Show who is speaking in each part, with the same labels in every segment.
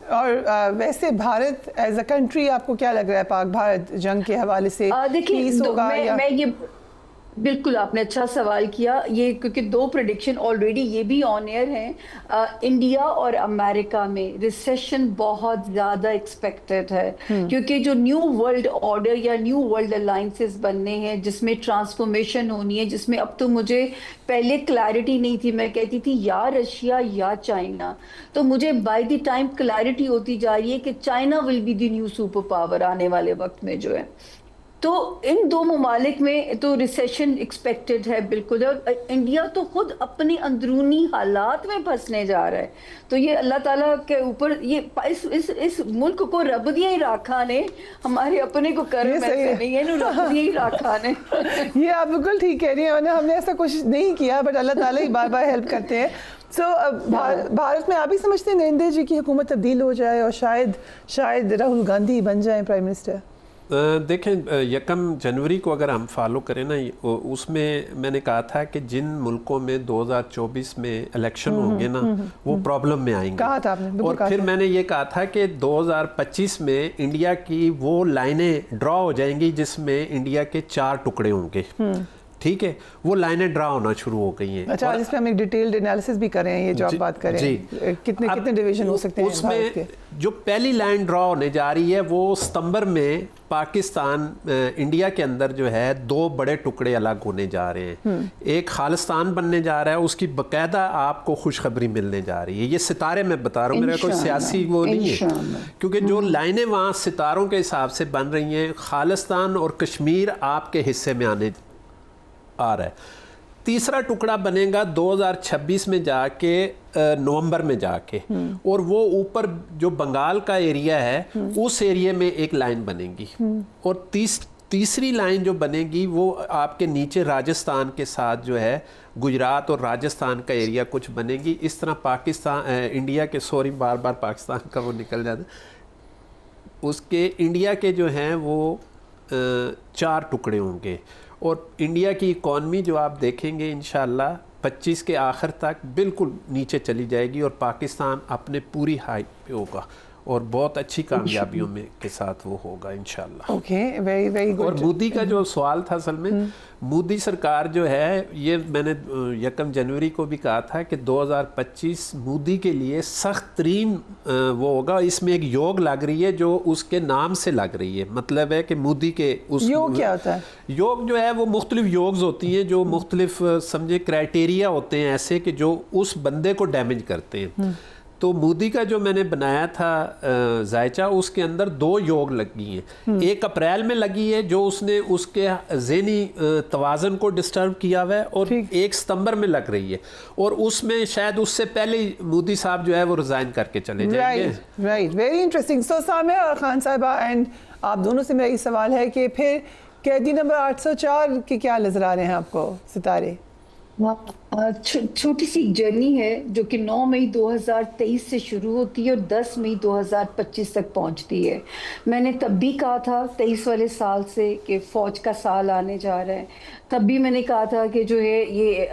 Speaker 1: اور ویسے Bharat as a country آپ کو کیا لگ رہا ہے پاک بھارت جنگ کے حوالے سے پیس ہوگا یا؟
Speaker 2: میں یہ بالکل آپ نے اچھا سوال کیا، یہ کیونکہ دو پریڈکشن آلریڈی یہ بھی آن ایئر ہیں. انڈیا اور امریکہ میں ریسیشن بہت زیادہ ایکسپیکٹڈ ہے، کیونکہ جو نیو ورلڈ آرڈر یا نیو ورلڈ الائنسز بننے ہیں جس میں ٹرانسفارمیشن ہونی ہے، جس میں اب تو مجھے پہلے کلیئرٹی نہیں تھی، میں کہتی تھی یا رشیا یا چائنا، تو مجھے بائی دی ٹائم کلیئرٹی ہوتی جا رہی ہے کہ China will be the new super power آنے والے وقت میں جو ہے. تو ان دو ممالک میں تو ریسیشن ایکسپیکٹڈ ہے بالکل. اور انڈیا تو خود اپنے اندرونی حالات میں پھنسنے جا رہا ہے. تو یہ اللہ تعالیٰ کے اوپر یہ اس ملک کو رب دیا ہی راکھا نے، ہمارے اپنے کو کرم ایسے نہیں ہے، رب دیا ہی راکھا نے.
Speaker 1: یہ آپ بالکل ٹھیک کہہ رہی ہیں، ہم نے ایسا کچھ نہیں کیا، بٹ اللہ تعالیٰ ہی بار بار ہیلپ کرتے ہیں. سو بھارت میں آپ ہی سمجھتے ہیں نریندر جی کی حکومت تبدیل ہو جائے اور شاید راہل گاندھی بن جائیں پرائم منسٹر؟
Speaker 3: دیکھیں 1 جنوری کو اگر ہم فالو کریں نا، اس میں نے کہا تھا کہ جن ملکوں میں 2024 میں الیکشن ہوں گے نا وہ پرابلم میں آئیں گے.
Speaker 1: کہا تھا آپ نے،
Speaker 3: اور پھر میں نے یہ کہا تھا کہ 2025 میں انڈیا کی وہ لائنیں ڈرا ہو جائیں گی جس میں انڈیا کے 4 ٹکڑے ہوں گے. ٹھیک ہے، وہ لائنیں ڈرا ہونا شروع ہو گئی ہیں.
Speaker 1: اچھا، اس پہ ہم ایک ڈیٹیلڈ انالیسس بھی کریں، یہ جو آپ بات کریں کتنے ڈویژن ہو سکتے ہیں
Speaker 3: اس میں. جو پہلی لائن ڈرا ہونے جا رہی ہے وہ ستمبر میں پاکستان انڈیا کے اندر جو ہے 2 بڑے ٹکڑے الگ ہونے جا رہے ہیں. ایک خالستان بننے جا رہا ہے، اس کی باقاعدہ آپ کو خوشخبری ملنے جا رہی ہے. یہ ستارے میں بتا رہا ہوں، میرا کوئی سیاسی وہ نہیں ہے، کیونکہ جو لائنیں وہاں ستاروں کے حساب سے بن رہی ہیں، خالستان اور کشمیر آپ کے حصے میں آ رہا ہے. تیسرا ٹکڑا بنے گا 2026 میں جا کے نومبر میں جا کے، اور وہ اوپر جو بنگال کا ایریا ہے اس ایریا میں ایک لائن بنے گی. اور تیسری لائن جو بنے گی وہ آپ کے نیچے راجستھان کے ساتھ جو ہے گجرات اور راجستھان کا ایریا کچھ بنے گی. اس طرح پاکستان انڈیا کے بار بار پاکستان کا وہ نکل جاتا ہے، اس کے انڈیا کے جو ہیں وہ 4 ٹکڑے ہوں گے. اور انڈیا کی اکانومی جو آپ دیکھیں گے انشاءاللہ 25 کے آخر تک بالکل نیچے چلی جائے گی، اور پاکستان اپنے پوری ہائی پہ ہوگا اور بہت اچھی کامیابیوں میں کے ساتھ وہ ہوگا انشاءاللہ.
Speaker 1: Okay, very very good.
Speaker 3: اور مودی کا جو سوال تھا، اصل میں مودی سرکار جو ہے، یہ میں نے 1 جنوری کو بھی کہا تھا کہ 2025 مودی کے لیے سخت ترین وہ ہوگا. اس میں ایک یوگ لگ رہی ہے جو اس کے نام سے لگ رہی ہے. مطلب ہے کہ مودی کے اس
Speaker 1: یوگ کیا ہوتا ہے؟
Speaker 3: یوگ جو ہے وہ مختلف یوگز ہوتی ہیں جو مختلف سمجھے کرائٹیریا ہوتے ہیں ایسے کہ جو اس بندے کو ڈیمیج کرتے ہیں. تو مودی کا جو میں نے بنایا تھا ذائچہ، اس کے اندر 2 یوگ لگی ہیں. 1 اپریل میں لگی ہے جو اس نے اس کے ذہنی توازن کو ڈسٹرب کیا ہوا ہے، اور 1 ستمبر میں لگ رہی ہے. اور اس میں شاید اس سے پہلے مودی صاحب جو ہے وہ ریزائن کر کے چلے جائیں گے.
Speaker 1: Right, very interesting. So Samia Khan صاحبہ اینڈ آپ دونوں سے میرا یہ سوال ہے کہ پھر قیدی نمبر 804 کے کیا نظر آ رہے ہیں آپ کو ستارے؟
Speaker 2: چھوٹی سی جرنی ہے جو کہ 9 مئی 2023 سے شروع ہوتی ہے اور 10 مئی 2025 تک پہنچتی ہے. میں نے تب بھی کہا تھا 23 والے سال سے کہ فوج کا سال آنے جا رہا ہے. تب بھی میں نے کہا تھا کہ جو ہے یہ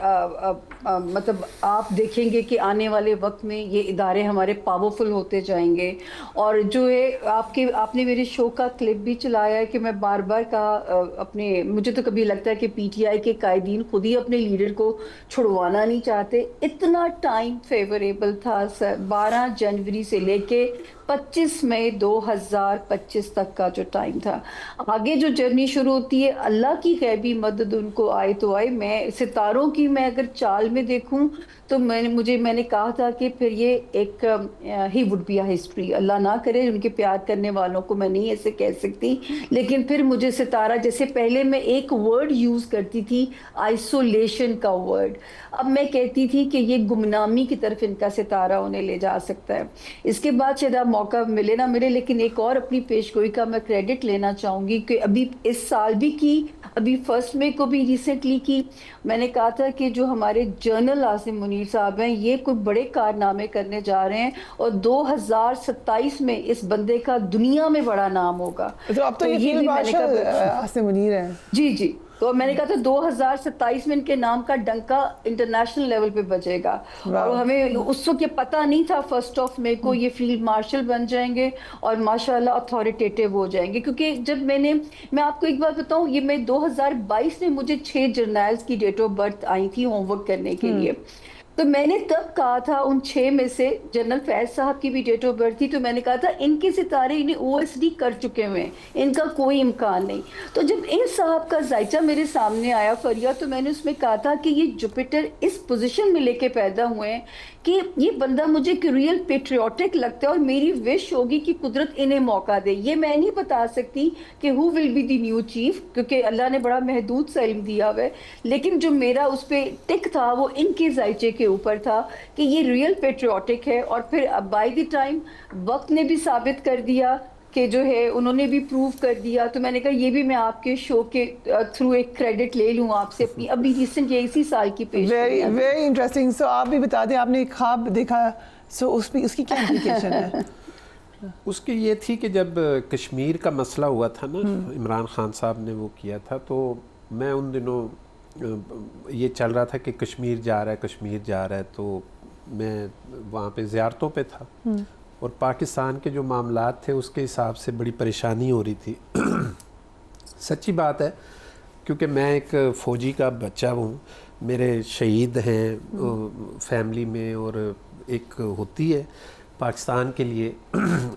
Speaker 2: مطلب آپ دیکھیں گے کہ آنے والے وقت میں یہ ادارے ہمارے پاورفل ہوتے جائیں گے. اور جو ہے آپ نے میرے شو کا کلپ بھی چلایا ہے کہ میں بار بار کہا اپنے، مجھے تو کبھی لگتا ہے کہ پی ٹی آئی کے قائدین خود ہی اپنے لیڈر کو چھڑوانا نہیں چاہتے. اتنا ٹائم فیوریبل تھا 12 جنوری سے لے کے 25 مئی 2025 تک کا جو ٹائم تھا. آگے جو جرنی شروع ہوتی ہے، اللہ کی غیبی مدد ان کو آئے تو آئے. میں ستاروں کی میں اگر چال میں دیکھوں تو میں نے کہا تھا کہ پھر یہ ایک ہی وڈ بی اے ہسٹری. اللہ نہ کرے، ان کے پیار کرنے والوں کو میں نہیں ایسے کہہ سکتی، لیکن پھر مجھے ستارہ، جیسے پہلے میں ایک ورڈ یوز کرتی تھی آئسولیشن کا ورڈ، اب میں کہتی تھی کہ یہ گمنامی کی طرف ان کا ستارہ انہیں لے جا سکتا ہے. اس کے بعد شاید موقع ملے نہ ملے، لیکن ایک اور اپنی پیش گوئی کا میں کریڈٹ لینا چاہوں گی کہ ابھی اس سال بھی کی، ابھی 1 مئی کو بھی ریسنٹلی کی. میں نے کہا تھا کہ جو ہمارے جنرل عاصم منیر صاحب ہیں یہ کوئی بڑے کارنامے کرنے جا رہے ہیں، اور 2027 میں اس بندے کا دنیا میں بڑا نام ہوگا.
Speaker 1: تو اب تو یہ عاصم منیر ہیں.
Speaker 2: جی جی تو میں نے کہا تھا 2027 میں ان کے نام کا ڈنکا انٹرنیشنل لیول پہ بجے گا. اور ہمیں اس وقت یہ پتہ نہیں تھا 1 مئی کو یہ فیلڈ مارشل بن جائیں گے اور ماشاءاللہ اتھارٹیٹیو ہو جائیں گے. کیونکہ جب میں آپ کو ایک بات بتاؤں, یہ میں 2022 میں مجھے 6 جرنیلز کی ڈیٹ آف برتھ آئی تھی ہوم ورک کرنے کے لیے, تو میں نے تب کہا تھا ان 6 میں سے جنرل فیض صاحب کی بھی ڈیٹ آف برتھ تھی, تو میں نے کہا تھا ان کے ستارے انہیں OSD کر چکے ہوئے ہیں, ان کا کوئی امکان نہیں. تو جب ان صاحب کا ذائچہ میرے سامنے آیا فریا, تو میں نے اس میں کہا تھا کہ یہ جوپیٹر اس پوزیشن میں لے کے پیدا ہوئے ہیں کہ یہ بندہ مجھے کہ ریئل پیٹریوٹک لگتا ہے, اور میری وش ہوگی کہ قدرت انہیں موقع دے. یہ میں نہیں بتا سکتی کہ who will be the new chief, کیونکہ اللہ نے بڑا محدود سا علم دیا ہوا ہے, لیکن جو میرا اس پہ ٹک تھا وہ ان کے ذائچے کے اوپر تھا کہ یہ ریئل پیٹریوٹک ہے. اور پھر بائی دی ٹائم وقت نے بھی ثابت کر دیا کہ جو ہے انہوں نے بھی پروو کر دیا. تو میں نے کہا یہ بھی میں آپ کے شو کے تھرو ایک کریڈٹ لے لوں آپ سے اپنی ابھی ریسنٹ یہ اسی سال کی پیش.
Speaker 1: Very interesting. سو آپ بھی بتا دیں, آپ نے ایک خواب دیکھا, سو اس کی کیا امپلیکیشن ہے؟
Speaker 3: اس کی یہ تھی کہ جب کشمیر کا مسئلہ ہوا تھا نا, عمران خان صاحب نے وہ کیا تھا, تو میں ان دنوں یہ چل رہا تھا کہ کشمیر جا رہا ہے, تو میں وہاں پہ زیارتوں پہ تھا, اور پاکستان کے جو معاملات تھے اس کے حساب سے بڑی پریشانی ہو رہی تھی. سچی بات ہے, کیونکہ میں ایک فوجی کا بچہ ہوں, میرے شہید ہیں فیملی میں, اور ایک ہوتی ہے پاکستان کے لیے,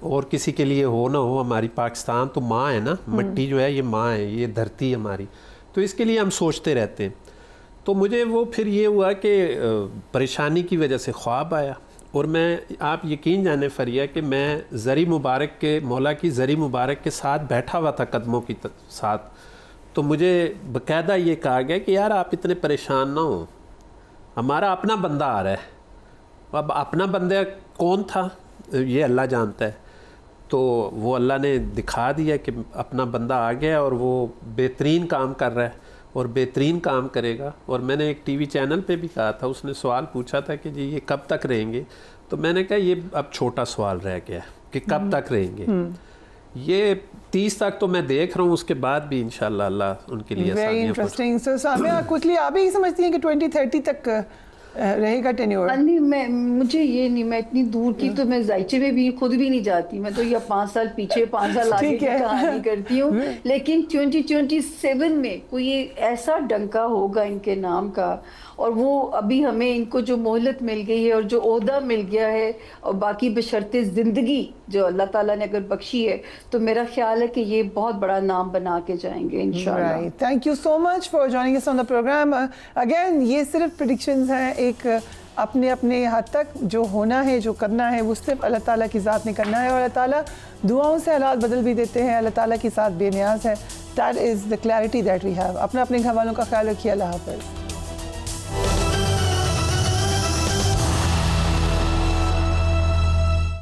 Speaker 3: اور کسی کے لیے ہو نہ ہو, ہماری پاکستان تو ماں ہے نا, مٹی جو ہے یہ ماں ہے, یہ دھرتی ہماری, تو اس کے لیے ہم سوچتے رہتے ہیں. تو مجھے وہ پھر یہ ہوا کہ پریشانی کی وجہ سے خواب آیا, اور میں آپ یقین جانیں فریا کہ میں زری مبارک کے مولا کی زری مبارک کے ساتھ بیٹھا ہوا تھا قدموں کی ساتھ, تو مجھے باقاعدہ یہ کہا گیا کہ یار آپ اتنے پریشان نہ ہوں, ہمارا اپنا بندہ آ رہا ہے. اب اپنا بندہ کون تھا یہ اللہ جانتا ہے, تو وہ اللہ نے دکھا دیا کہ اپنا بندہ آ گیا, اور وہ بہترین کام کر رہا ہے اور بہترین کام کرے گا. اور میں نے ایک ٹی وی چینل پہ بھی کہا تھا, اس نے سوال پوچھا تھا کہ جی یہ کب تک رہیں گے, تو میں نے کہا یہ اب چھوٹا سوال رہ گیا کہ کب تک رہیں گے, یہ 30 تک تو میں دیکھ رہا ہوں, اس کے بعد بھی انشاءاللہ اللہ ان کے لیے
Speaker 1: ویری
Speaker 3: آسانیاں.
Speaker 1: انٹرسٹنگ. سو سامعہ کوئکلی آپ ہی سمجھتی ہیں کہ 2030 تک رہے گا ٹینیور؟
Speaker 2: نہیں, مجھے یہ نہیں, میں اتنی دور کی تو میں ذائچے میں بھی خود بھی نہیں جاتی, میں تو یہ 5 سال پیچھے 5 سال آگے کی کہانی کرتی ہوں. لیکن 2027 میں کوئی ایسا ڈنکا ہوگا ان کے نام کا, اور وہ ابھی ہمیں ان کو جو مہلت مل گئی ہے اور جو عہدہ مل گیا ہے, اور باقی بشرط زندگی جو اللہ تعالیٰ نے اگر بخشی ہے, تو میرا خیال ہے کہ یہ بہت بڑا نام بنا کے جائیں گے انشاءاللہ.
Speaker 1: Thank you so much for joining اس آن دا پروگرام. اگین یہ صرف پریڈکشنز ہیں, ایک اپنے حد تک جو ہونا ہے, جو کرنا ہے, وہ صرف اللہ تعالیٰ کی ذات نے کرنا ہے, اور اللہ تعالیٰ دعاؤں سے حالات بدل بھی دیتے ہیں. اللہ تعالیٰ کی ذات بے نیاز ہے. That is the clarity that we have. اپنے گھر والوں کا خیال رکھیے. اللہ حافظ.